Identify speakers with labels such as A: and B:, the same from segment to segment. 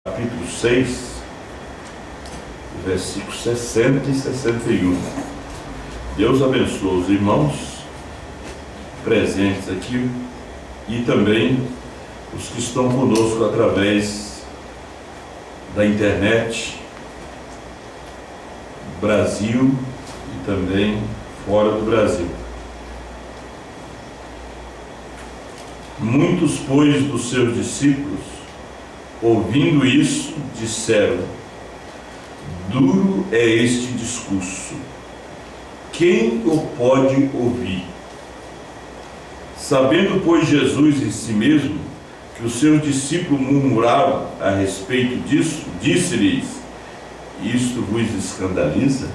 A: capítulo 6, versículos 60 e 61. Deus abençoe os irmãos presentes aqui e também os que estão conosco através da internet, Brasil e também fora do Brasil. Muitos, pois, dos seus discípulos, ouvindo isso, disseram: duro é este discurso, quem o pode ouvir? Sabendo, pois, Jesus em si mesmo que os seus discípulos murmuravam a respeito disso, disse-lhes: isto vos escandaliza?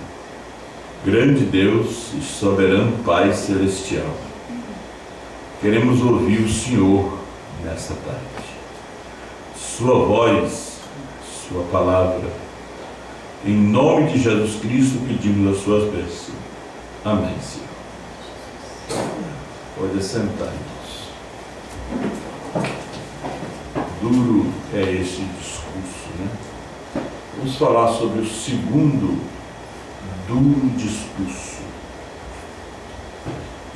A: Grande Deus e soberano Pai celestial, queremos ouvir o Senhor nessa tarde. Sua voz, sua palavra. Em nome de Jesus Cristo pedimos as suas bênçãos. Amém, Senhor. Pode sentar, irmãos. Duro é esse discurso, né? Vamos falar sobre o segundo duro discurso.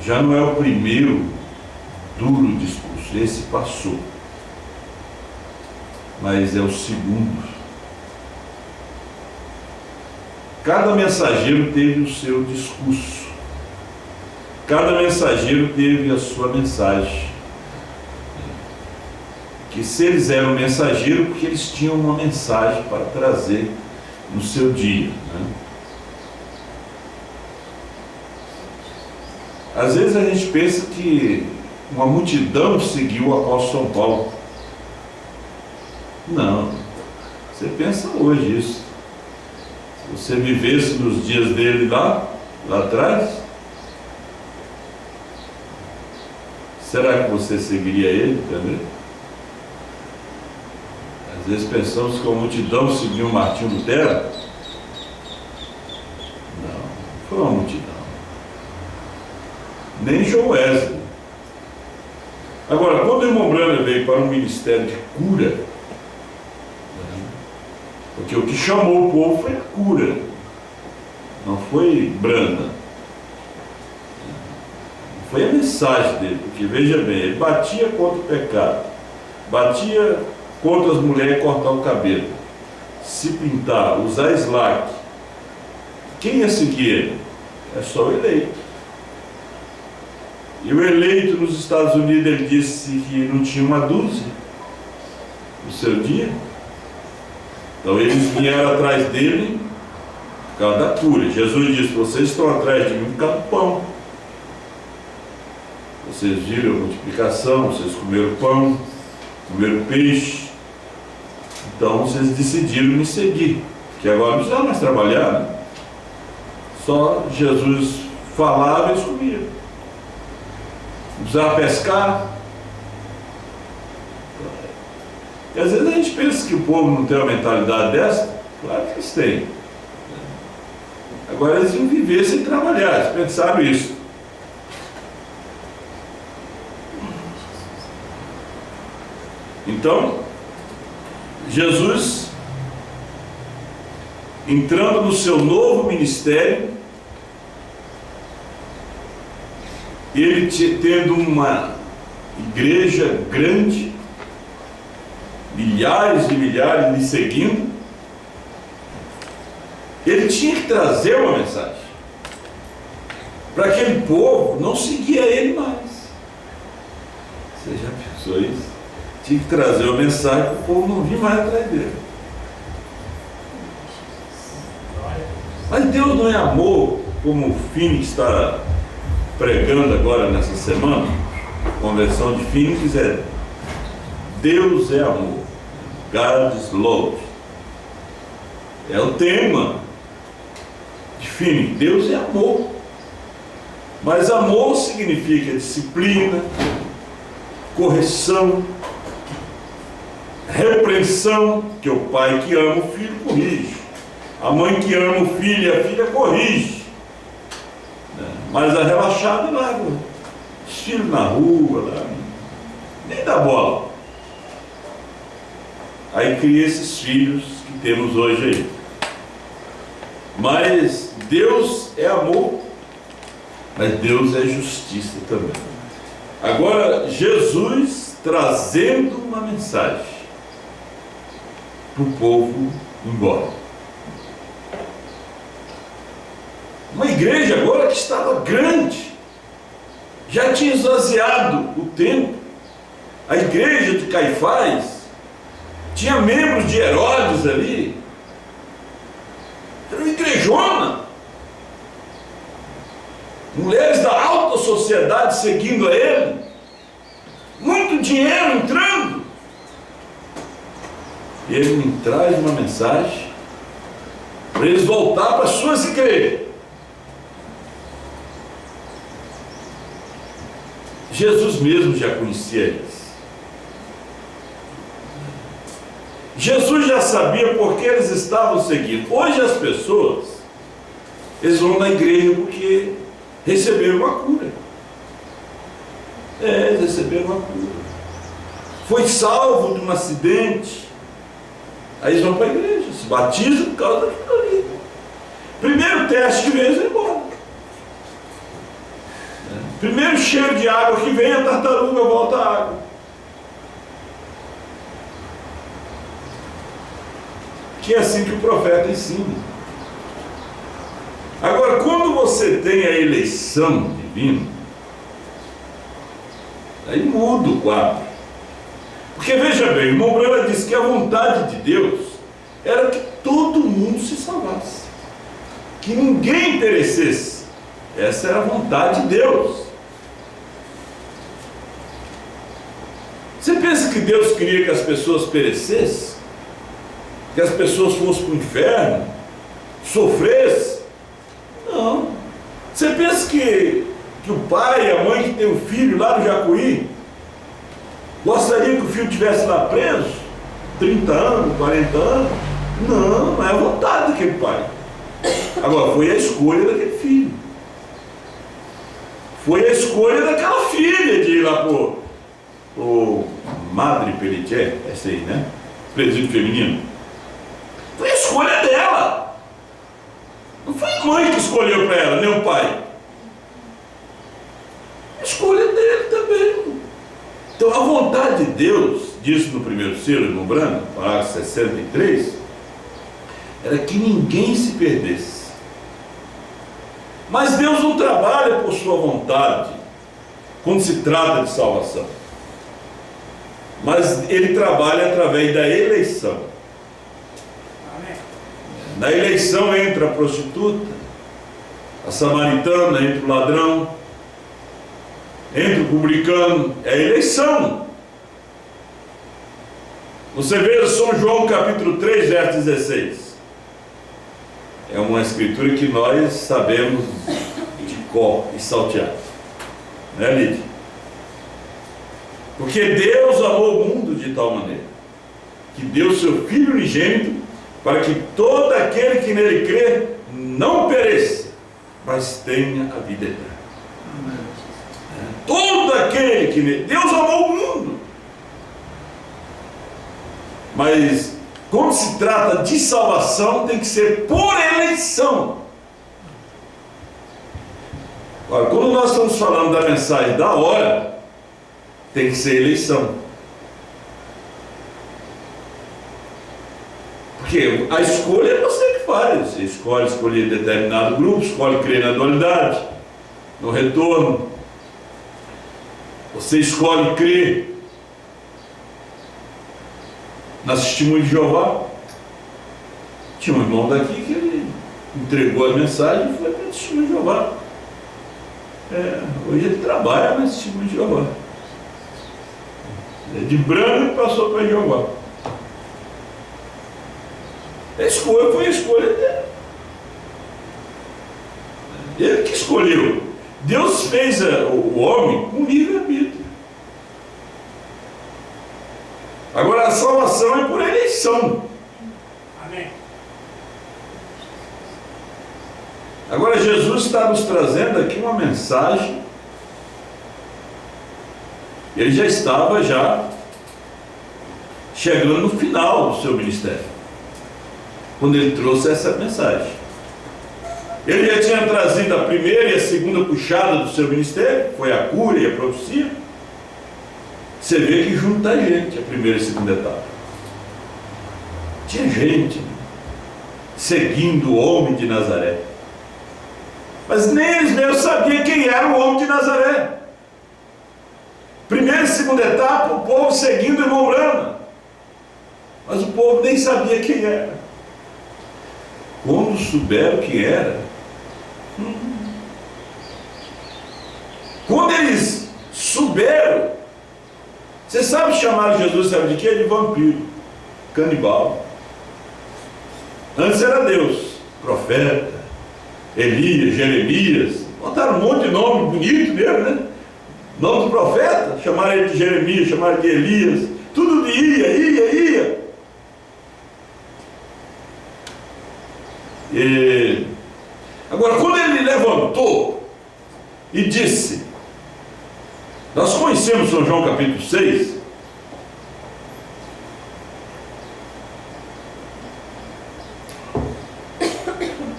A: Já não é o primeiro duro discurso, esse passou, mas é o segundo. Cada mensageiro teve o seu discurso, cada mensageiro teve a sua mensagem. Que se eles eram mensageiros, porque eles tinham uma mensagem para trazer no seu dia, né? Às vezes a gente pensa que uma multidão seguiu o apóstolo São Paulo. Não, você pensa hoje isso. Se você vivesse nos dias dele lá atrás, será que você seguiria ele também? Às vezes pensamos que a multidão seguiu Martinho Lutero. Não foi uma multidão. Nem João Wesley. Agora, quando o irmão Branham veio para um ministério de cura, porque o que chamou o povo foi a cura, não foi Branham, foi a mensagem dele. Porque veja bem, ele batia contra o pecado, batia contra as mulheres cortar o cabelo, se pintar, usar slack. Quem ia seguir ele? É só o eleito. E o eleito nos Estados Unidos, ele disse que não tinha uma dúzia no seu dia. Então eles vieram atrás dele por causa da cura. Jesus disse: vocês estão atrás de mim por causa do pão. Vocês viram a multiplicação, vocês comeram pão, comeram peixe. Então vocês decidiram me seguir, porque agora não precisava mais trabalhar, né? Só Jesus falava e eles comiam. Não precisava pescar. E às vezes a gente pensa que o povo não tem uma mentalidade dessa. Claro que eles têm. Agora eles iam viver sem trabalhar, eles pensaram isso. Então, Jesus, entrando no seu novo ministério, ele tendo uma igreja grande, milhares e milhares lhe seguindo, ele tinha que trazer uma mensagem para aquele povo não seguir a ele mais. Você já pensou isso? Tinha que trazer uma mensagem para o povo não vir mais atrás dele. Mas Deus não é amor, como o Phoenix está pregando agora nessa semana. A conversão de Phoenix é: Deus é amor. God is love. É o tema de Phoenix. Deus é amor. Mas amor significa disciplina, correção, repreensão, que o pai que ama o filho corrige, a mãe que ama o filho e a filha corrige. Mas a relaxada larga os filhos na rua, lá, nem dá bola. aí cria esses filhos que temos hoje aí. Mas Deus é amor, mas Deus é justiça também. Agora, Jesus trazendo uma mensagem para o povo ir embora. Uma igreja agora que estava grande, já tinha esvaziado o templo. A igreja de Caifás tinha membros de Herodes ali. Era uma igrejona. Mulheres da alta sociedade seguindo a ele. Muito dinheiro entrando. E ele me traz uma mensagem para eles voltar para as suas igrejas. Jesus mesmo já conhecia eles. Jesus já sabia por que eles estavam seguindo. Hoje as pessoas, eles vão na igreja porque receberam uma cura. Eles receberam uma cura. Foi salvo de um acidente. Aí eles vão para a igreja, se batizam por causa daquilo ali. Primeiro teste que vem, eles vão embora. Primeiro cheiro de água que vem, a tartaruga volta à água. Que é assim que o profeta ensina. Agora, quando você tem a eleição divina, aí muda o quadro. Porque veja bem, o irmão Branham disse que a vontade de Deus era que todo mundo se salvasse, que ninguém perecesse. Essa era a vontade de Deus. Você pensa que Deus queria que as pessoas perecessem? Que as pessoas fossem para o inferno? Sofressem? Não. Você pensa que o pai e a mãe que tem um filho lá no Jacuí gostaria que o filho estivesse lá preso? 30 anos, 40 anos? Não, não é a vontade daquele pai. Agora, foi a escolha daquele filho. Foi a escolha daquela filha de ir lá o Madre Pelletier, essa aí, né? Presídio feminino. Foi a escolha dela. Não foi a mãe que escolheu para ela, nem o pai. A escolha dele também. Então a vontade de Deus, diz no primeiro selo, no Branco, parágrafo 63, era que ninguém se perdesse. Mas Deus não trabalha por sua vontade quando se trata de salvação. Mas Ele trabalha através da eleição. Amém. Na eleição entra a prostituta, a samaritana, entra o ladrão, entra o publicano. É a eleição. Você veja São João capítulo 3, verso 16. É uma escritura que nós sabemos de cor e salteado. Né, Lídia? Porque Deus amou o mundo de tal maneira que deu seu Filho unigênito para que todo aquele que nele crê não pereça, mas tenha a vida eterna. Todo aquele que nele... Deus amou o mundo. Mas quando se trata de salvação, tem que ser por eleição. Agora, quando nós estamos falando da mensagem da hora, tem que ser eleição. Porque a escolha é você que faz. Você escolhe escolher determinado grupo, escolhe crer na dualidade, no retorno. Você escolhe crer nas testemunhas de Jeová. Tinha um irmão daqui que ele entregou a mensagem e foi para a testemunha de Jeová. Hoje ele trabalha na testemunha de Jeová. De branco passou para Jeová. A escolha foi a escolha dele. Ele que escolheu. Deus fez o homem com livre-arbítrio. Agora a salvação é por eleição. Amém. Agora Jesus está nos trazendo aqui uma mensagem. Ele já estava chegando no final do seu ministério, quando ele trouxe essa mensagem. Ele já tinha trazido a primeira e a segunda puxada do seu ministério, foi a cura e a profecia. Você vê que junta gente, a primeira e a segunda etapa. Tinha gente seguindo o homem de Nazaré, mas nem eles mesmos sabiam quem era o homem de Nazaré. Primeira e segunda etapa, o povo seguindo o irmão Brana, mas o povo nem sabia quem era. Quando souberam quem era, quando eles souberam, você sabe chamar Jesus, sabe de quê? De vampiro, canibal. Antes era Deus, profeta, Elias, Jeremias, botaram um monte de nome bonito nele, né? Nome do profeta, chamaram ele de Jeremias, chamaram ele de Elias, tudo de ia. Agora, quando ele levantou e disse, nós conhecemos São João capítulo 6,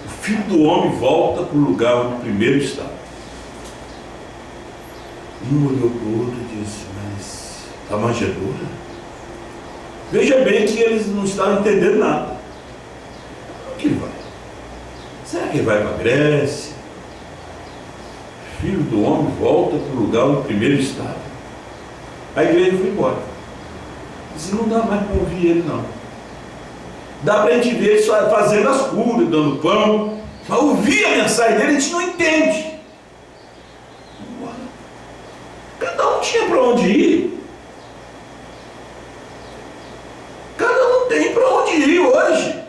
A: o Filho do Homem volta para o lugar onde primeiro estava. Um olhou para o outro e disse, mas a manjedoura? Veja bem que eles não estavam entendendo nada. O que ele vai? Será que ele vai para a Grécia? Filho do Homem volta para o lugar onde primeiro estava. A igreja foi embora. Disse, não dá mais para ouvir ele não. Dá para a gente ver ele só fazendo as curas, dando pão, mas ouvir a mensagem dele a gente não entende. Cada um tinha para onde ir. Cada um tem para onde ir hoje.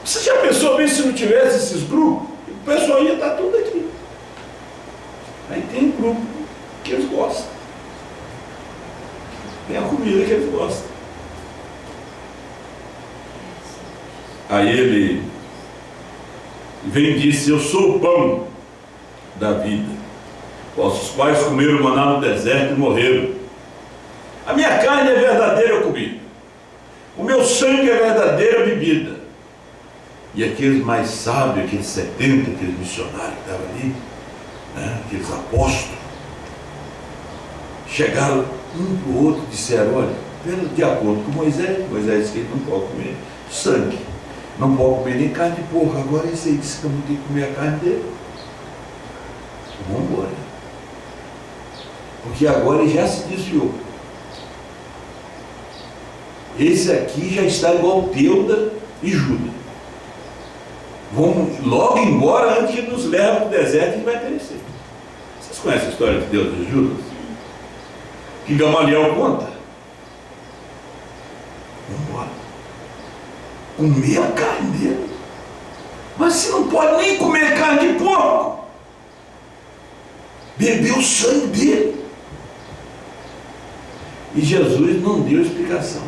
A: Você já pensou bem se não tivesse esses grupos? O pessoal ia estar tudo aqui. Aí tem um grupo que eles gostam. Tem a comida que eles gostam. Aí ele vem e disse, eu sou o pão da vida. Vossos pais comeram maná no deserto e morreram. A minha carne é verdadeira comida. O meu sangue é verdadeira bebida. E aqueles mais sábios, aqueles 70, aqueles missionários que estavam ali, né, aqueles apóstolos, chegaram um para o outro e disseram, olha, de acordo com Moisés disse que ele não pode comer sangue, não pode comer nem carne de porco. Agora esse aí disse que eu não tenho que comer a carne dele. Vamos embora. Porque agora ele já se desviou. Esse aqui já está igual Teuda e Judas. Vamos logo embora antes que nos leve para o deserto e vai perecer. Vocês conhecem a história de Deus e Judas? Que Gamaliel conta. Vamos embora. Comer a carne dele. Mas você não pode nem comer carne de porco. Beber o sangue dele. E Jesus não deu explicação.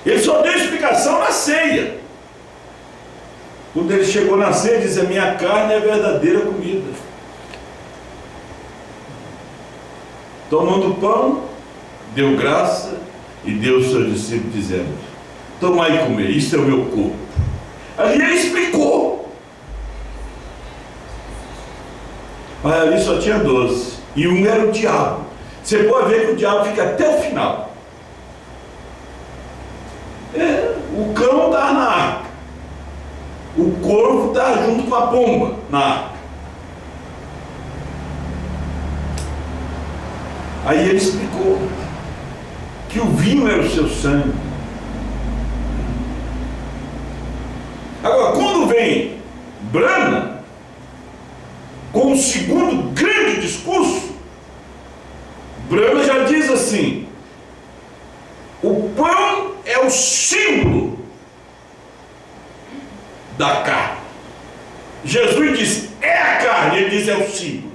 A: Ele só deu explicação na ceia. Quando ele chegou na ceia, ele disse, a minha carne é a verdadeira comida. Tomando pão, deu graça e deu aos seus discípulos, dizendo, tomai e comer, isto é o meu corpo. Ali ele explicou. Mas ali só tinha 12. E um era o diabo. Você pode ver que o diabo fica até o final. O cão está na arca. O corvo está junto com a pomba na arca. Aí ele explicou que o vinho era o seu sangue. Agora, quando vem Brana, com o segundo grande discurso, Brana já diz assim, o pão é o símbolo da carne. Jesus diz, é a carne, ele diz, é o símbolo.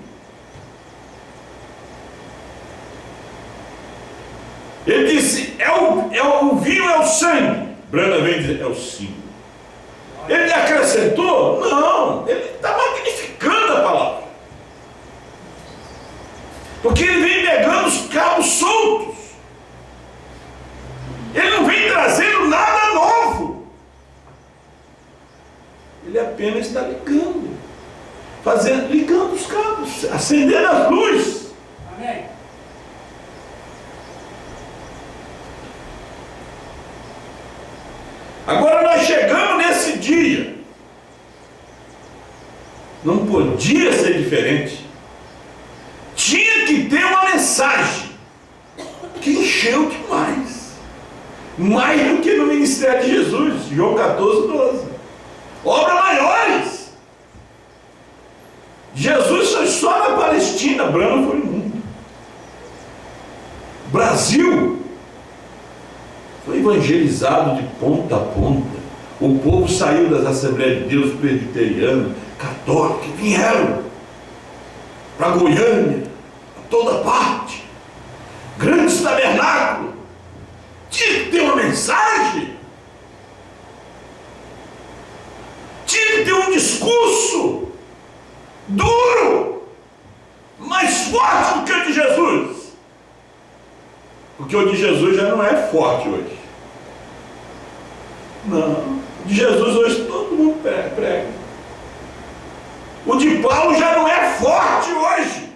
A: Ele disse, o vinho é o sangue. Brana vem dizer, é o símbolo. Ele acrescentou? Não, ele está magnificando a palavra. Porque ele vem pegando os cabos soltos. Ele não vem trazendo nada novo. Ele apenas está ligando. Ligando os cabos, acendendo as luzes.
B: Amém.
A: Agora nós chegamos nesse dia. Não podia ser diferente. Tinha que ter uma mensagem que encheu demais. Mais do que no ministério de Jesus, João 14, 12. Obras maiores. Jesus foi só na Palestina, Brano foi no mundo. Brasil foi evangelizado de ponta a ponta. O povo saiu das Assembleias de Deus presbiterianas, católicas, vieram para Goiânia, para toda parte. Grandes tabernáculos. Tinha que ter uma mensagem. Tinha que ter um discurso duro, mais forte do que o de Jesus. Porque o de Jesus já não é forte hoje. Não. O de Jesus hoje todo mundo prega. O de Paulo já não é forte hoje.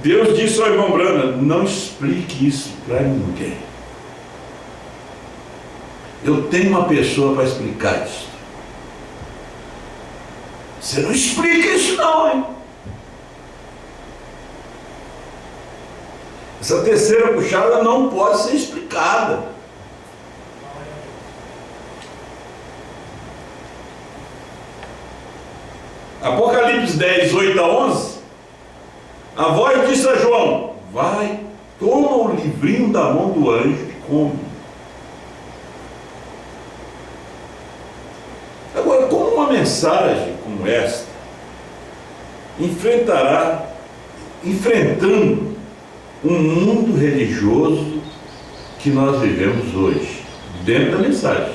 A: Deus disse ao irmão Brana: não explique isso para ninguém. Eu tenho uma pessoa para explicar isso. Você não explica isso não, hein? Essa terceira puxada não pode ser explicada. Apocalipse 10, 8 a 11. A voz disse a João: vai, toma o livrinho da mão do anjo e come. Agora, como uma mensagem como esta enfrentando um mundo religioso que nós vivemos hoje, dentro da mensagem?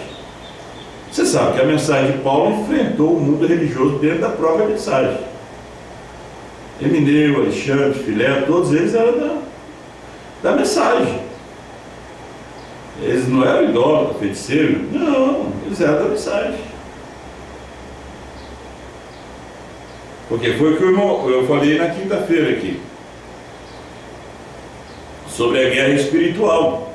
A: Você sabe que a mensagem de Paulo enfrentou o mundo religioso dentro da própria mensagem. Emineu, Alexandre, Filé, todos eles eram da mensagem. Eles não eram idólatras, feiticeiros, não, eles eram da mensagem. Porque foi o que eu falei na quinta-feira aqui, sobre a guerra espiritual.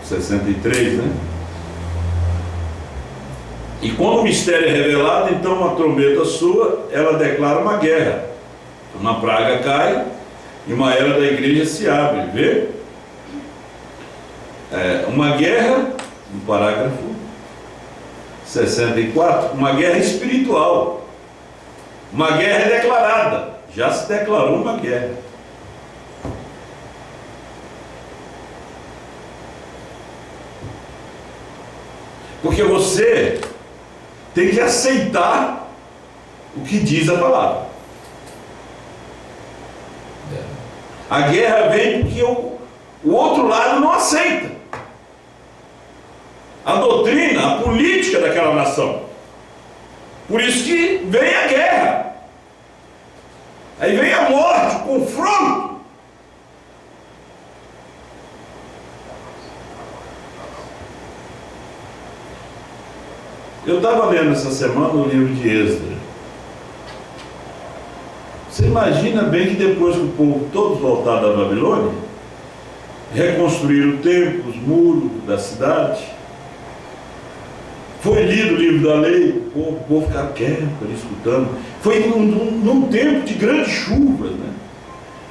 A: 63, né? E quando o mistério é revelado, então uma trombeta sua, ela declara uma guerra. Uma praga cai e uma era da igreja se abre. Vê? Uma guerra, no parágrafo 64, uma guerra espiritual. Uma guerra é declarada. Já se declarou uma guerra. Porque você tem que aceitar o que diz a palavra. A guerra vem porque o outro lado não aceita a doutrina, a política daquela nação. Por isso que vem a guerra. Aí vem a morte, o confronto. Eu estava lendo essa semana o livro de Esdras. Você imagina bem que depois que o povo todos voltaram da Babilônia, reconstruíram o templo, os muros da cidade, foi lido o livro da lei, o povo ficava quieto ali escutando. Foi num tempo de grandes chuvas, né?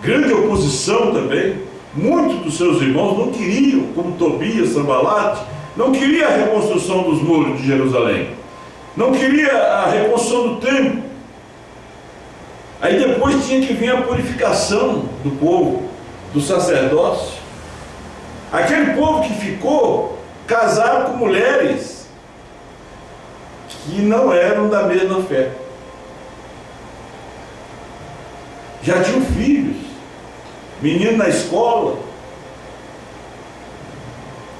A: Grande oposição também. Muitos dos seus irmãos não queriam, como Tobias, Sanbalate, não queria a reconstrução dos muros de Jerusalém, não queria a reconstrução do templo. Aí depois tinha que vir a purificação do povo, do sacerdócio. Aquele povo que ficou, casaram com mulheres que não eram da mesma fé. Já tinham filhos, menino na escola,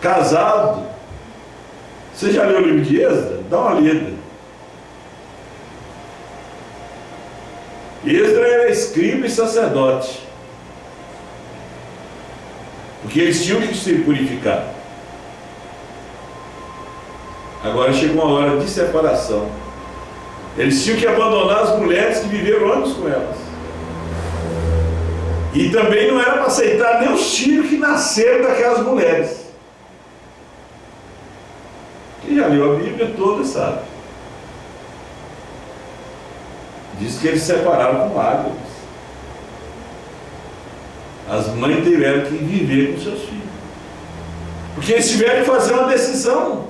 A: casado. Você já leu o livro de Esdras? dá uma lida. Esdras era escriba e sacerdote, porque eles tinham que se purificar. Agora chegou uma hora de separação. Eles tinham que abandonar as mulheres que viveram anos com elas. E também não era para aceitar nem os filhos que nasceram daquelas mulheres. Quem já leu a Bíblia toda sabe. Diz que eles separaram com lágrimas. As mães tiveram que viver com seus filhos. Porque eles tiveram que fazer uma decisão.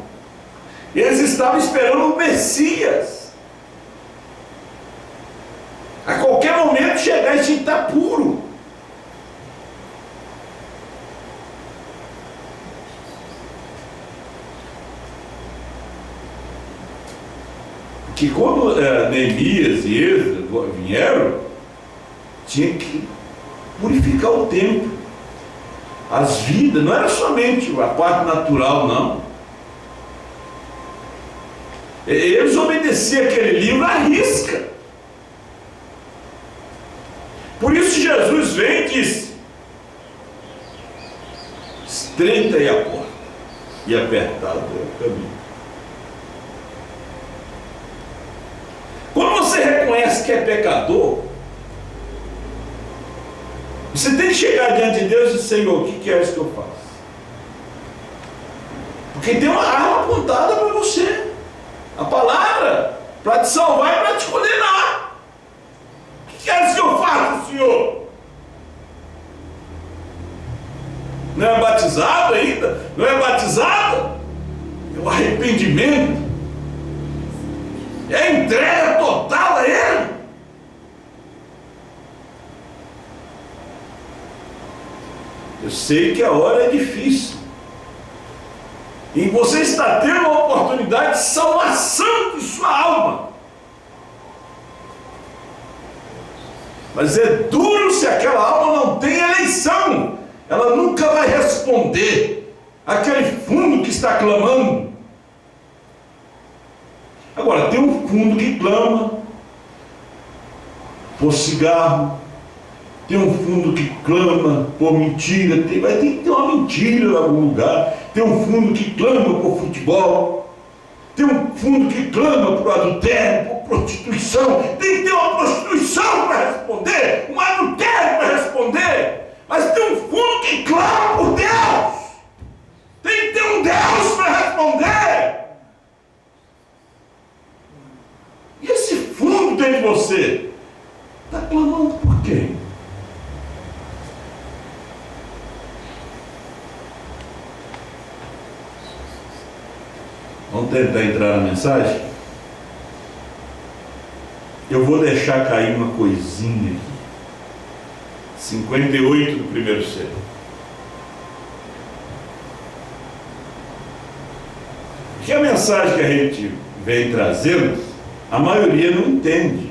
A: Eles estavam esperando o Messias. A qualquer momento chegar e tinha que estar puro. Que quando Neemias e Esdras vieram, tinha que purificar o templo, as vidas, não era somente a parte natural, não. Eles obedeciam aquele livro à risca. Por isso Jesus vem e diz: estreita é a porta e apertado é o caminho. Quando você reconhece que é pecador, você tem que chegar diante de Deus e dizer: Senhor, o que queres que eu faça? Porque tem uma arma apontada para você, a palavra, para te salvar e para te condenar. O que queres que eu faça, Senhor? Não é batizado ainda? Não é batizado? É o arrependimento. É a entrega total a Ele. Eu sei que a hora é difícil. E você está tendo uma oportunidade de salvação de sua alma. Mas é duro se aquela alma não tem eleição. Ela nunca vai responder aquele fundo que está clamando. Agora, tem um fundo que clama por cigarro, tem um fundo que clama por mentira, vai ter que ter uma mentira em algum lugar, tem um fundo que clama por futebol, tem um fundo que clama por adultério, por prostituição, tem que ter uma prostituição para responder, um adultério para responder, mas tem um fundo que clama por Deus, tem que ter um Deus para responder. E esse fundo dentro de você está clamando por quem? Vamos tentar entrar na mensagem? Eu vou deixar cair uma coisinha aqui. 58 do primeiro século. Que a mensagem que a gente vem trazendo, a maioria não entende.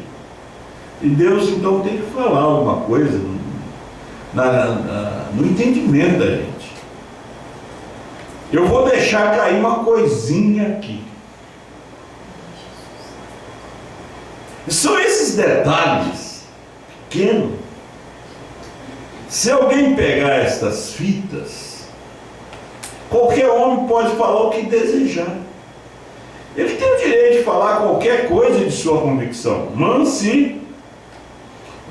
A: E Deus então tem que falar alguma coisa no entendimento da gente. Eu vou deixar cair uma coisinha aqui. São esses detalhes pequenos. Se alguém pegar estas fitas, qualquer homem pode falar o que desejar. Ele tem o direito de falar qualquer coisa de sua convicção. Mas se,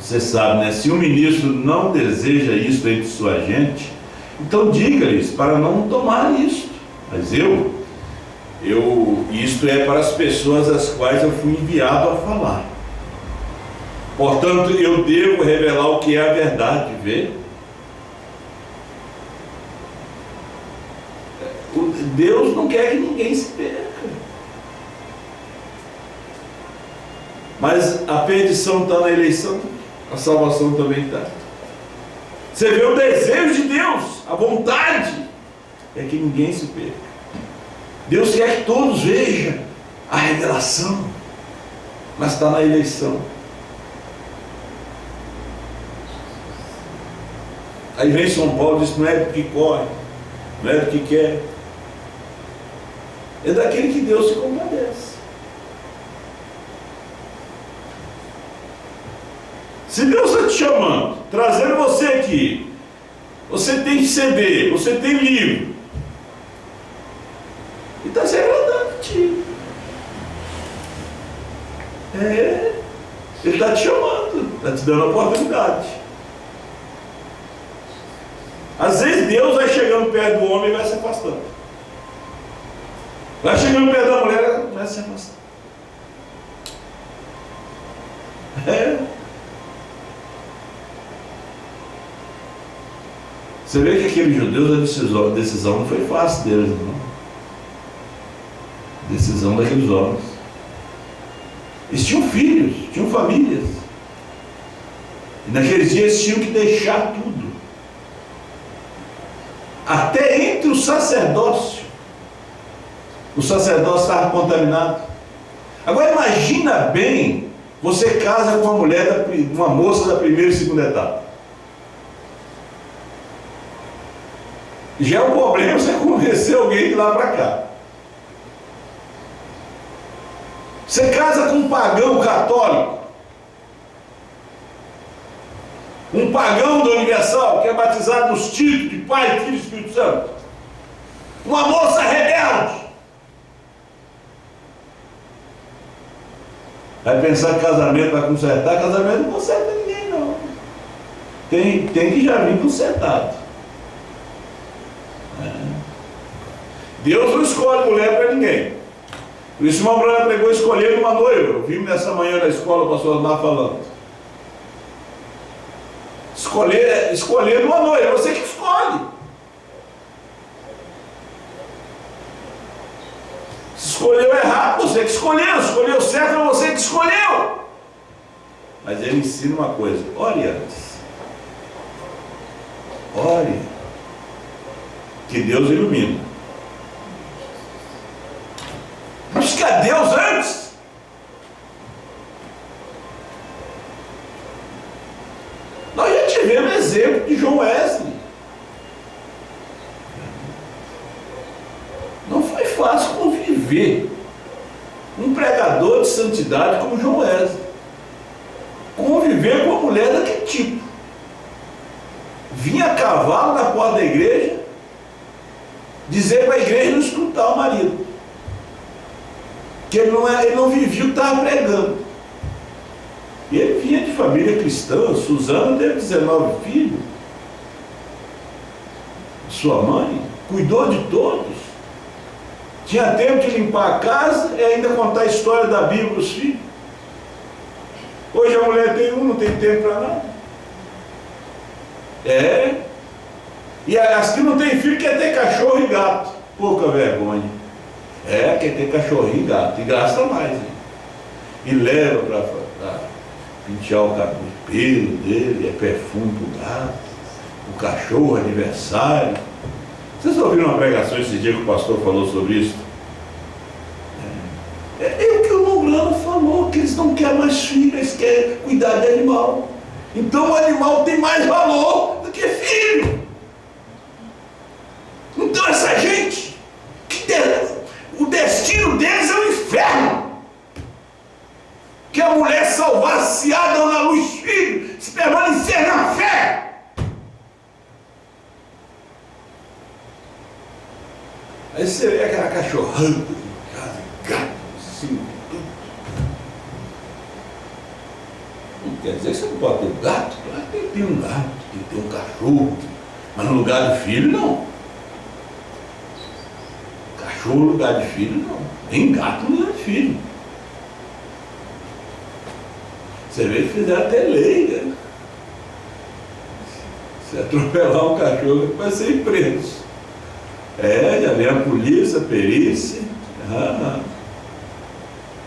A: você sabe, né? Se o ministro não deseja isso entre sua gente, então diga-lhes para não tomar isso. Mas isto é para as pessoas às quais eu fui enviado a falar. Portanto, eu devo revelar o que é a verdade, vê? Deus não quer que ninguém se perca. Mas a perdição está na eleição, a salvação também está. Você vê o desejo de Deus, a vontade é que ninguém se perca. Deus quer que todos vejam a revelação, mas está na eleição. Aí vem São Paulo e diz: não é do que corre, não é do que quer, é daquele que Deus se compadece. Se Deus está te chamando, trazendo você aqui, você tem CD, você tem livro, e está se agradando de ti. Ele está te chamando, está te dando a oportunidade. Às vezes Deus vai chegando perto do homem e vai se afastando. Vai chegando perto da mulher e vai se afastando. Você vê que aqueles judeus, a decisão não foi fácil deles, não. A decisão daqueles homens. Eles tinham filhos, tinham famílias. E naqueles dias eles tinham que deixar tudo. Até entre o sacerdócio. O sacerdócio estava contaminado. Agora imagina bem, você casa com uma moça da primeira e segunda etapa. Já é um problema você convencer alguém de lá para cá. Você casa com um pagão católico, um pagão do Universal, que é batizado nos títulos de Pai, Filho e Espírito Santo, uma moça rebelde. Vai pensar que casamento vai consertar? Casamento não conserta ninguém, não. Tem que já vir consertado. Deus não escolhe mulher para ninguém. Por isso, uma mulher pregou escolhendo uma noiva. Vimos nessa manhã na escola o pastor Osmar falando. Escolhendo uma noiva, você que escolhe. Se escolheu errado, você que escolheu certo, é você que escolheu. Mas ele ensina uma coisa: ore antes. Ore. Que Deus ilumina. Busca Deus antes. Nós já tivemos exemplo de João Wesley. Não foi fácil conviver um pregador de santidade como João Wesley. Conviver com uma mulher daquele tipo. Vinha a cavalo na porta da igreja, dizer para a igreja não escutar o marido. Que ele não vivia o que estava pregando. E ele vinha de família cristã. Suzana teve 19 filhos. Sua mãe cuidou de todos. Tinha tempo de limpar a casa e ainda contar a história da Bíblia para os filhos. Hoje a mulher tem não tem tempo para nada. E as que não têm filho quer ter cachorro e gato. Pouca vergonha. Quer ter cachorrinho e gato. E gasta mais. Hein? E leva para pentear o pelo dele, é perfume para o gato, o cachorro, aniversário. Vocês ouviram uma pregação esse dia que o pastor falou sobre isso? É o que o Longano falou, que eles não querem mais filhos, eles querem cuidar de animal. Então o animal tem mais valor do que filho. Então essa gente, o destino deles é o inferno. Que a mulher salvar-se-á na luz filho, se permanecer na fé. Aí você vê aquela cachorrada, gato, assim, tudo. Não quer dizer que você não pode ter um gato? Claro que tem que ter um gato, tem que ter um cachorro. Mas no lugar de filho, não. Cachorro no lugar de filho, não. Nem gato no lugar de filho. Você vê que fizeram até lei, né? Se atropelar um cachorro, vai ser preso. Já vem a polícia, a perícia.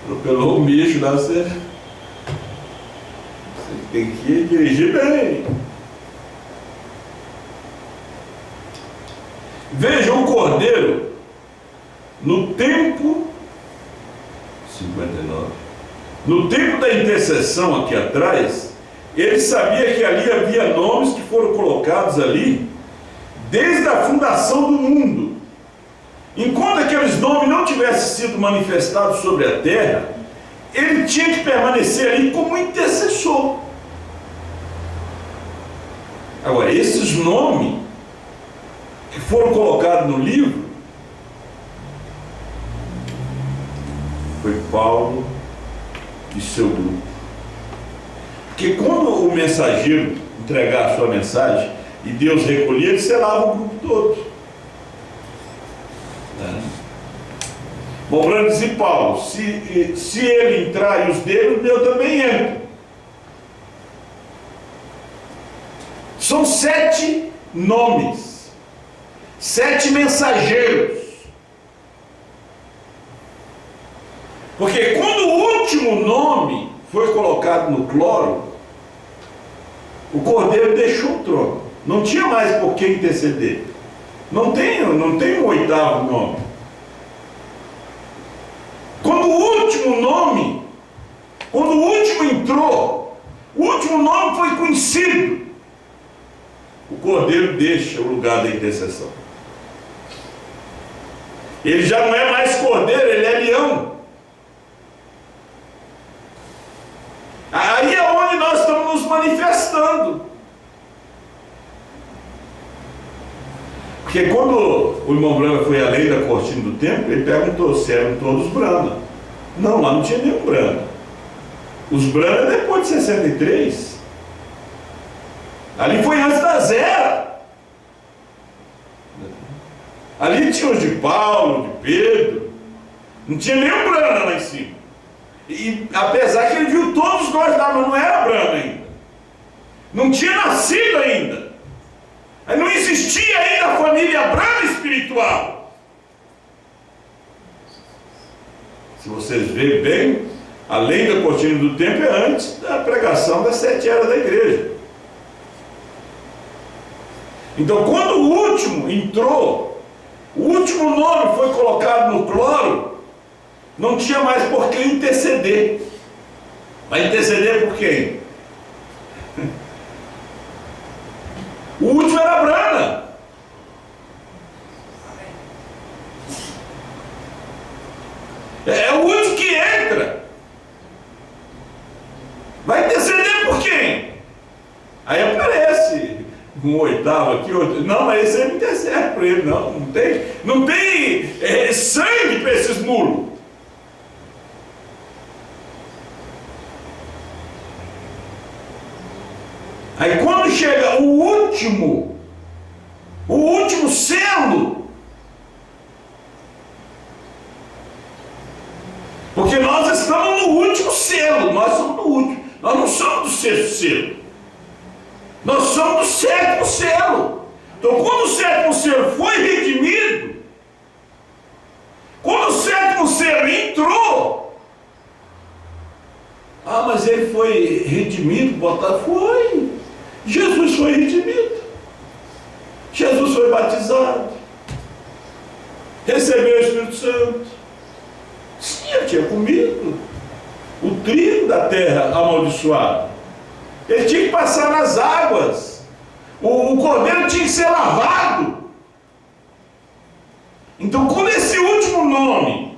A: Atropelou um bicho lá, você tem que dirigir bem. Veja o cordeiro no tempo 59. No tempo da intercessão aqui atrás, ele sabia que ali havia nomes que foram colocados ali desde a fundação do mundo. enquanto aqueles nomes não tivessem sido manifestados sobre a terra, ele tinha que permanecer ali como intercessor. Agora, esses nomes que foram colocados no livro, foi Paulo e seu grupo. Porque quando o mensageiro entregar a sua mensagem e Deus recolher, ele selava o grupo todo. Bom, para dizer Paulo, se ele entrar e os dele, eu também entro. São 7 nomes, 7 mensageiros. Porque quando o último nome foi colocado no cloro, o Cordeiro deixou o trono. Não tinha mais por que interceder. Não tem um 8º nome. Quando o último nome, quando o último entrou, o último nome foi conhecido, o Cordeiro deixa o lugar da intercessão. Ele já não é mais Cordeiro, ele é leão. Aí é onde nós estamos nos manifestando. Porque quando o irmão Brana foi além da cortina do templo, ele perguntou se eram todos Brana. Não, lá não tinha nenhum Brana. Os Brana depois de 63. Ali foi antes da Zera. Ali tinha os de Paulo, de Pedro. Não tinha nenhum Brana lá em cima. E apesar que ele viu todos nós lá, mas não era Brana ainda. Não tinha nascido ainda. Não existia ainda a família Brana espiritual. Se vocês verem bem, além da cortina do templo, é antes da pregação das 7 eras da igreja. Então, quando o último entrou, o último nome foi colocado no cloro, não tinha mais por que interceder. Vai interceder por quem? O último era Brana. É o último que entra. Vai interceder por quem? Aí aparece um 8º aqui, outro. Não, mas esse aí não intercede por ele, não. Não tem sangue para esses muros. Aí quando chega o último selo, porque nós estamos no último selo, nós somos no último, nós não somos do 6º selo, nós somos do 7º selo. Então quando o 7º selo foi redimido, quando o 7º selo entrou, mas ele foi redimido, foi. Jesus foi redimido. Jesus foi batizado. Recebeu o Espírito Santo. Sim, ele tinha comido o trigo da terra amaldiçoada. Ele tinha que passar nas águas. O cordeiro tinha que ser lavado. Então, quando esse último nome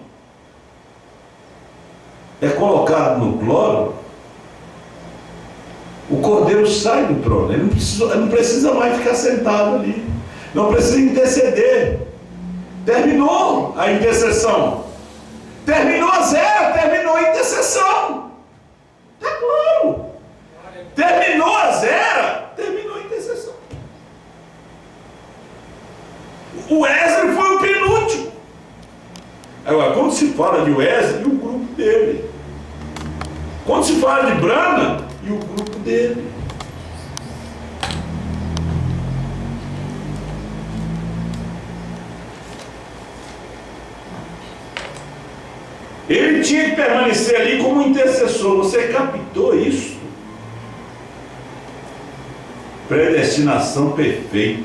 A: é colocado no cloro, o cordeiro sai do trono. Ele não precisa mais ficar sentado ali. Não precisa interceder. Terminou a intercessão. Terminou a Zera, terminou a intercessão. Está claro. Terminou a Zera, terminou a intercessão. O Wesley foi o penúltimo. Agora, quando se fala de Wesley, o grupo dele. Quando se fala de Brana, e o grupo dele. Ele tinha que permanecer ali como intercessor. Você captou isso? Predestinação perfeita.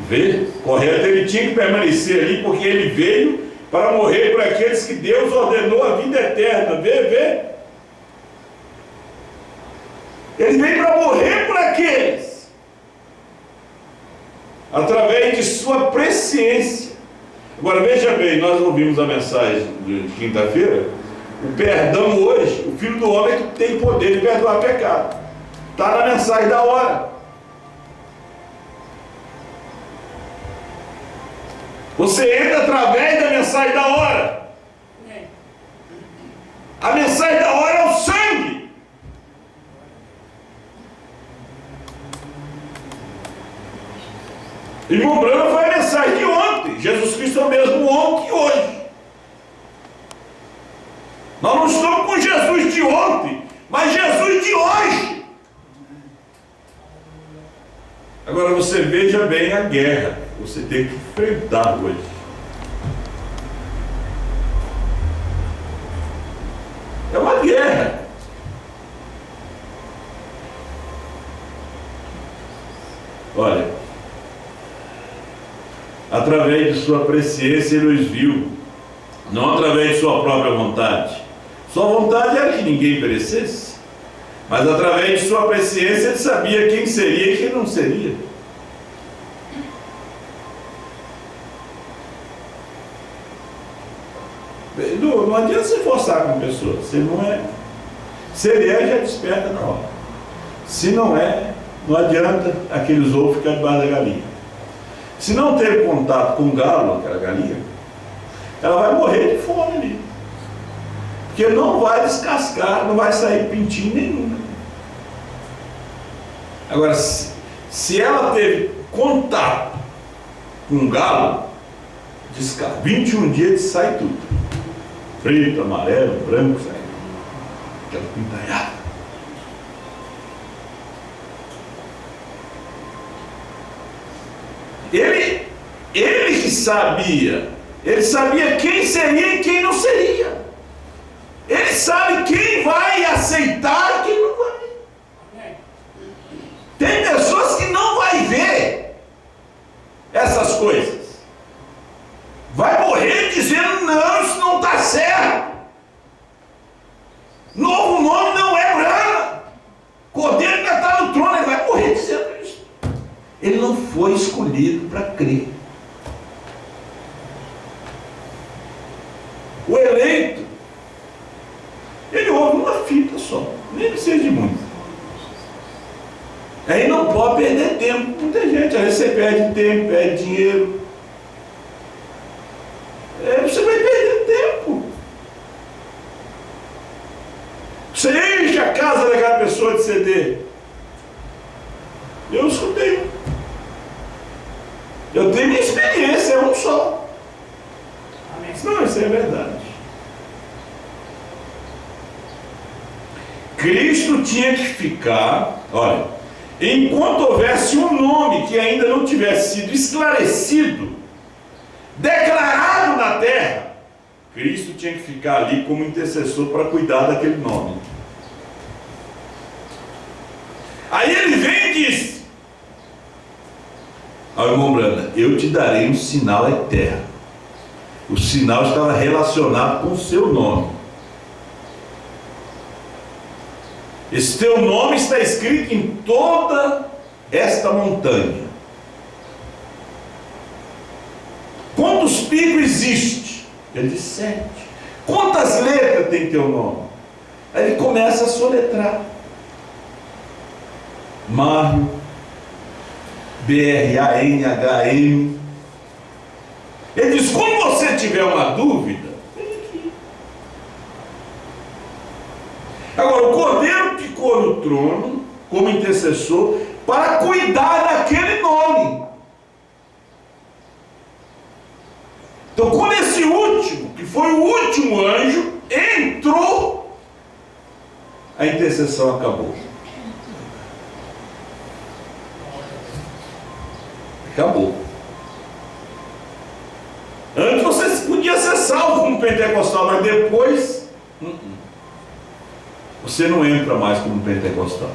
A: Vê? Correto? Ele tinha que permanecer ali porque ele veio para morrer por aqueles que Deus ordenou a vida eterna. Vê? Ele veio para morrer por aqueles, através de sua presciência. Agora veja bem, nós ouvimos a mensagem de quinta-feira. O perdão hoje, o Filho do Homem é que tem poder de perdoar pecado. Está na mensagem da hora. Você entra através da mensagem da hora. A mensagem da hora é o sangue. Irmão Branco, foi a mensagem de ontem. Jesus Cristo é o mesmo ontem e hoje. Nós não estamos com Jesus de ontem, mas Jesus de hoje. Agora você veja bem a guerra que você tem que enfrentar hoje. É uma guerra. Olha, através de sua presciência ele os viu, não através de sua própria vontade. Sua vontade era que ninguém perecesse, mas através de sua presciência ele sabia quem seria e quem não seria. Não adianta se forçar com a pessoa. Se não é, se ele é, já desperta na hora. Se não é, não adianta aqueles ovos ficar debaixo da galinha. Se não teve contato com o galo, aquela galinha, ela vai morrer de fome ali. Porque não vai descascar, não vai sair pintinho nenhum. Agora, se ela teve contato com o galo, 21 dias sai tudo. Preto, amarelo, branco, sai. Aquela pintalhada. Ele que sabia, ele sabia quem seria e quem não seria. Ele sabe quem vai aceitar e quem não vai. Tem pessoas que não vai ver essas coisas. Vai morrer dizendo, não, isso não está certo. Novo nome não é Brana. Cordeiro ainda está no trono, ele vai morrer dizendo isso. Ele não foi escolhido para crer. O eleito, ele ouve uma fita só, nem precisa de muito. Aí não pode perder tempo. Muita gente, aí você perde tempo, perde dinheiro. Você vai perder tempo. Você enche a casa daquela pessoa de CD. Eu escutei. Eu tenho minha experiência, é um só. Não, isso é verdade. Cristo tinha que ficar, olha, enquanto houvesse um nome que ainda não tivesse sido esclarecido, declarado na terra, Cristo tinha que ficar ali como intercessor para cuidar daquele nome. Aí ele vem e diz ao irmão Brana, eu te darei um sinal eterno. O sinal estava relacionado com o seu nome. Esse teu nome está escrito em toda esta montanha. Quantos picos existe? Ele diz 7. Quantas letras tem teu nome? Aí ele começa a soletrar. Mário, B-R-A-N-H-M. Ele diz, quando você tiver uma dúvida, vem aqui. Agora, o Cordeiro ficou no trono, como intercessor, para cuidar daquele nome. Então, quando esse último, que foi o último anjo, entrou, a intercessão acabou. Acabou. Antes você podia ser salvo como pentecostal, mas depois você não entra mais como pentecostal.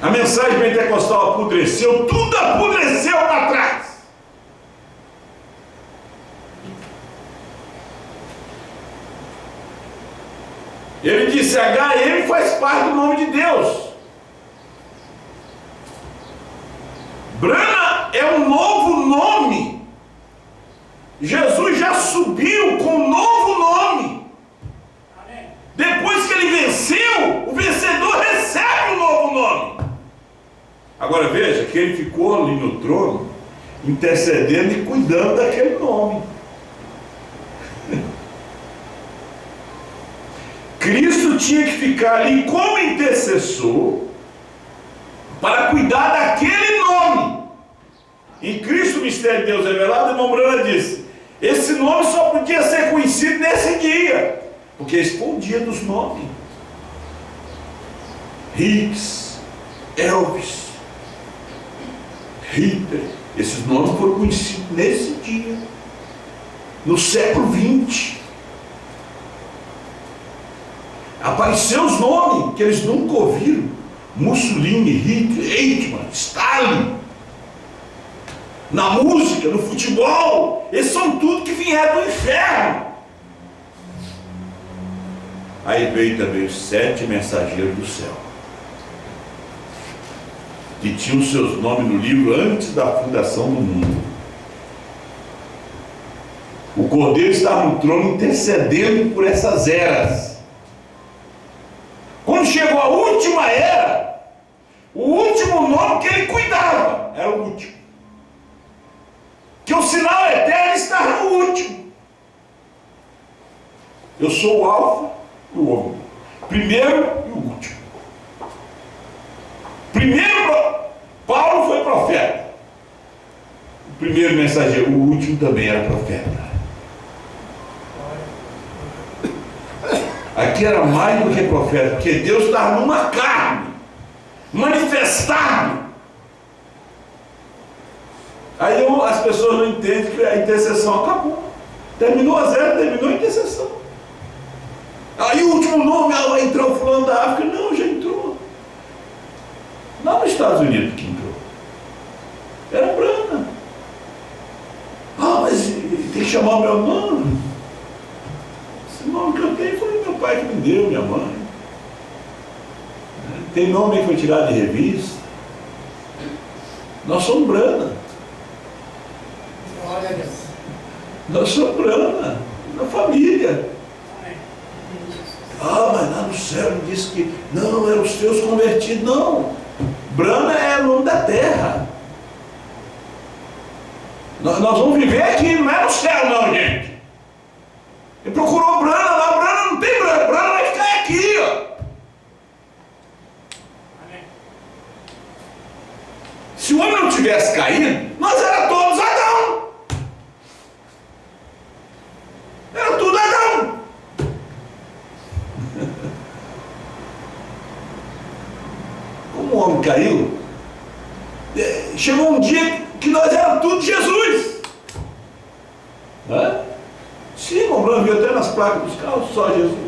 A: A mensagem pentecostal apodreceu, tudo apodreceu para trás. Ele disse, HM faz parte do nome de Deus. Brana é um novo nome Jesus já subiu com um novo nome. Depois que ele venceu, o vencedor recebe um novo nome. Agora veja que ele ficou ali no trono, intercedendo e cuidando daquele nome. Cristo tinha que ficar ali como intercessor para cuidar daquele nome. Em Cristo, o mistério de Deus revelado, a irmã Brana disse, esse nome só podia ser conhecido nesse dia, porque escondia dos nomes. Hicks, Elvis, Hitler, esses nomes foram conhecidos nesse dia, no século XX. Apareceu os nomes que eles nunca ouviram: Mussolini, Hitler, Eichmann, Stalin. Na música, no futebol, esses são tudo que vieram do inferno. Aí veio também os 7 mensageiros do céu, que tinham seus nomes no livro antes da fundação do mundo. O Cordeiro estava no trono intercedendo por essas eras. Quando chegou a última era, o último nome que ele cuidava era o último. Que o sinal eterno está no último. Eu sou o alfa e o ômega, primeiro e o último. Primeiro, Paulo foi profeta. O primeiro mensageiro, o último também era profeta. Aqui era mais do que profeta, porque Deus estava numa carne, manifestado. Aí as pessoas não entendem que a intercessão acabou. Terminou a zero, terminou a intercessão. Aí o último nome, vai entrar o fulano da África. Não, já entrou. Lá nos Estados Unidos que entrou. Era Brana. Mas tem que chamar o meu nome. Esse nome que eu tenho foi meu pai que me deu, minha mãe. Tem nome que foi tirado de revista. Nós somos Brana. Nós somos Brana, na família. Mas lá no céu ele disse que não, eram os teus convertidos. Não, Brana é o nome da terra. Nós vamos viver aqui, não é no céu não, gente. Ele procurou Brana lá, Brana não tem Brana, Brana vai ficar aqui, ó. Se o homem não tivesse caído, nós era todos Adão. Era tudo Adão. Como o homem caiu, chegou um dia que nós éramos tudo Jesus. Sim, o Brana viu até nas placas dos carros, só Jesus.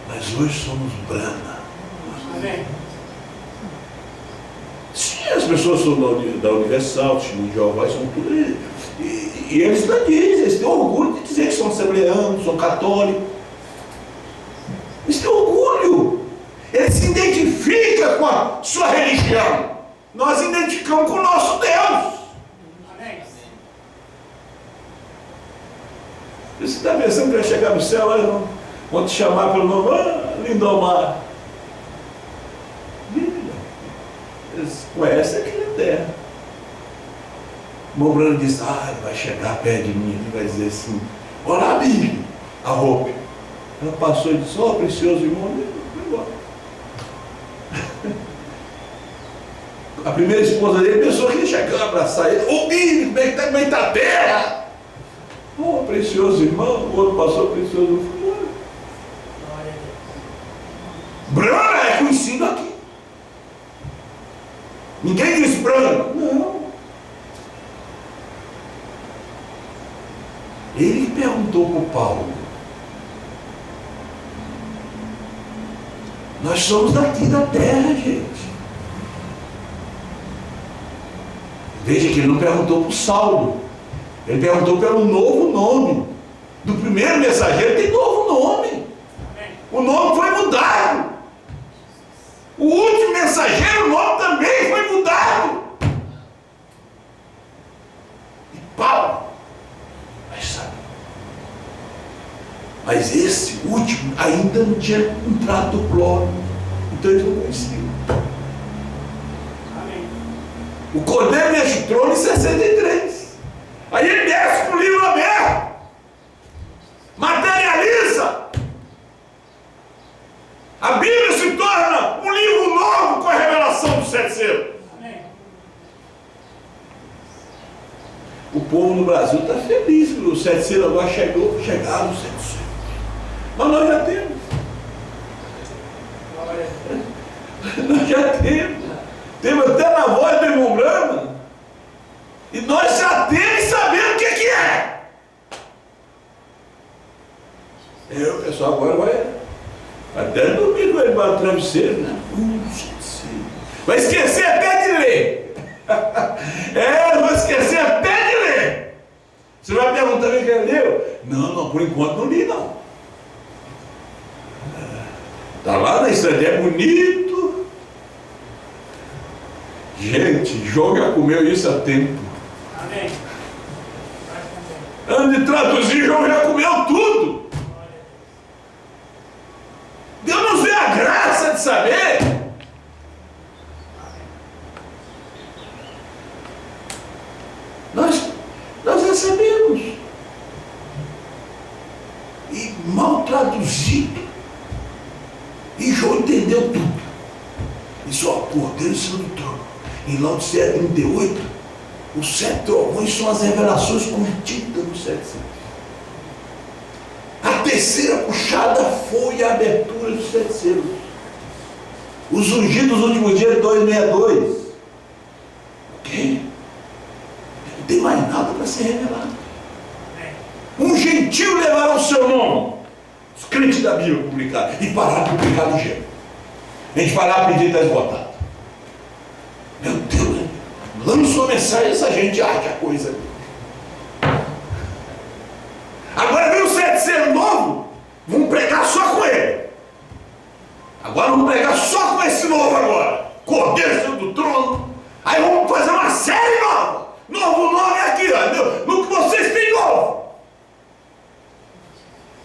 A: Mas hoje somos Brana. Amém. Sim, as pessoas são da Universal, Testemunho de Jeová, são tudo. E eles não dizem, eles têm orgulho de dizer que são assembleanos, são católicos. Eles têm orgulho. Eles se identificam com a sua religião. Nós identificamos com o nosso Deus. Amém. Você está pensando que vai chegar no céu, vão te chamar pelo nome, Lindomar. Eles conhecem aquela terra. O Brana diz, ele vai chegar perto de mim e vai dizer assim, olá, Bíblia, a roupa. Ela passou e disse, precioso irmão, foi embora. A primeira esposa dele pensou que ia chegar, abraçar ele, Bíblia, como é que está a terra? Precioso irmão, o outro passou, precioso, foi embora. Brana é conhecido aqui. Ninguém disse Brana. Não. Ele perguntou para o Paulo. Nós somos daqui da terra, gente. Veja que ele não perguntou para o Saulo. Ele perguntou pelo novo nome. Do primeiro mensageiro tem novo nome. O nome foi mudado. O último mensageiro, o nome também foi mudado. E Paulo, Mas esse último ainda não tinha entrado no cloro. Então eles não conheciam. Amém. O Cordeiro deixa o trono em 63. Aí ele desce com o livro aberto. Materializa. A Bíblia se torna um livro novo com a revelação dos 7 selos. Amém. O povo no Brasil está feliz que os 7 selos agora chegaram os 7 selos. Mas nós já temos. Nós já temos. Temos até na voz do irmão Brama. E nós já temos e sabemos o que é. O pessoal agora vai até dormir com ele para o travesseiro, né? Vai esquecer até de ler. Vai esquecer até de ler. Você vai perguntar o que ele leu? Não, por enquanto não li, não. Está lá na estante, é bonito. Gente, João já comeu isso há tempo. Amém. Antes de traduzir, João já comeu tudo. Deus nos dê a graça de saber. Nós já sabemos. E mal traduzido. E João entendeu tudo. E só o Cordeiro em cima do trono. Em Laodiceia 38, os 7 trovões são as revelações contidas nos 7 selos. A terceira puxada foi a abertura dos 7 selos. Os ungidos dos últimos dias, 262. Ok? Não tem mais nada para ser revelado. Um gentil levará o seu nome. Os crentes da Bíblia publicaram. E pararam de publicar ligeiro. A gente vai lá pedir 10 votados. Meu Deus, lança uma mensagem, essa gente acha a coisa. Agora vem o 7 selos novo, vamos pregar só com ele. Agora vamos pregar só com esse novo agora. Cordeiro do trono. Aí vamos fazer uma série nova. Novo nome aqui, ó, no que vocês têm novo.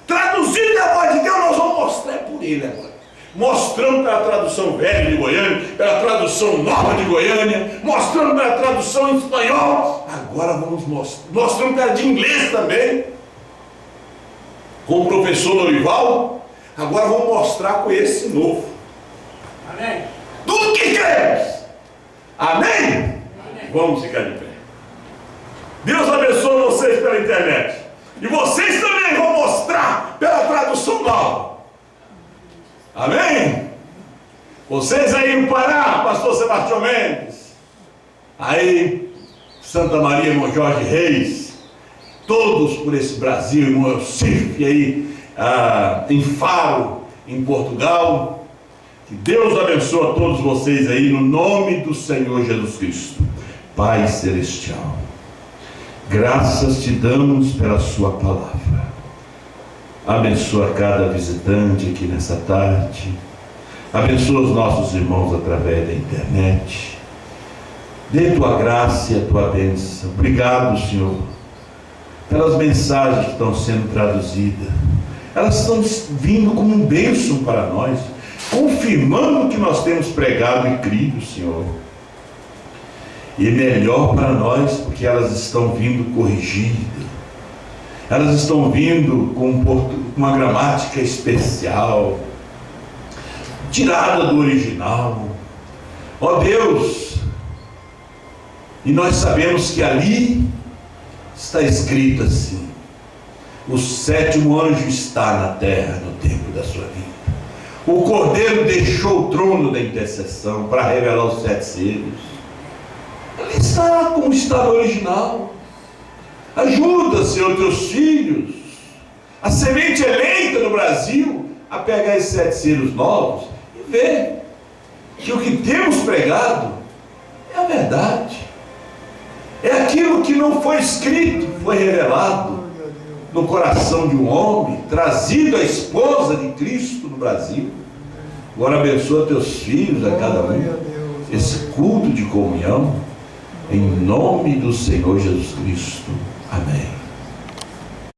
A: Traduzido da voz de Deus, nós vamos mostrar por ele agora. Mostrando pela tradução velha de Goiânia, pela tradução nova de Goiânia, mostrando pela tradução em espanhol. Agora vamos mostrando pela de inglês também. Com o professor Norival, agora vamos mostrar com esse novo. Amém. Tudo que queremos. Amém? Amém? Vamos ficar de pé. Deus abençoe vocês pela internet. E vocês também vão mostrar pela tradução nova. Amém? Vocês aí no Pará, pastor Sebastião Mendes. Aí, Santa Maria, irmão Jorge Reis. Todos por esse Brasil, irmão Elcif aí em Faro, em Portugal. Que Deus abençoe a todos vocês aí no nome do Senhor Jesus Cristo. Pai Celestial, graças te damos pela sua palavra. Abençoa cada visitante aqui nessa tarde. Abençoa os nossos irmãos através da internet. Dê tua graça e a tua bênção. Obrigado, Senhor, pelas mensagens que estão sendo traduzidas. Elas estão vindo como um bênção para nós, confirmando o que nós temos pregado e crido, Senhor. E melhor para nós, porque elas estão vindo corrigidas. Elas estão vindo com uma gramática especial, tirada do original. Ó Deus, e nós sabemos que ali está escrito assim: o 7º anjo está na terra no tempo da sua vida. O Cordeiro deixou o trono da intercessão para revelar os 7 selos. Ali está como está no original. Ajuda, Senhor, teus filhos, a semente eleita no Brasil, a pegar esses 7 selos novos e ver que o que temos pregado é a verdade. É aquilo que não foi escrito, foi revelado no coração de um homem, trazido à esposa de Cristo no Brasil. Agora abençoa teus filhos, a cada um, esse culto de comunhão, em nome do Senhor Jesus Cristo. Amém.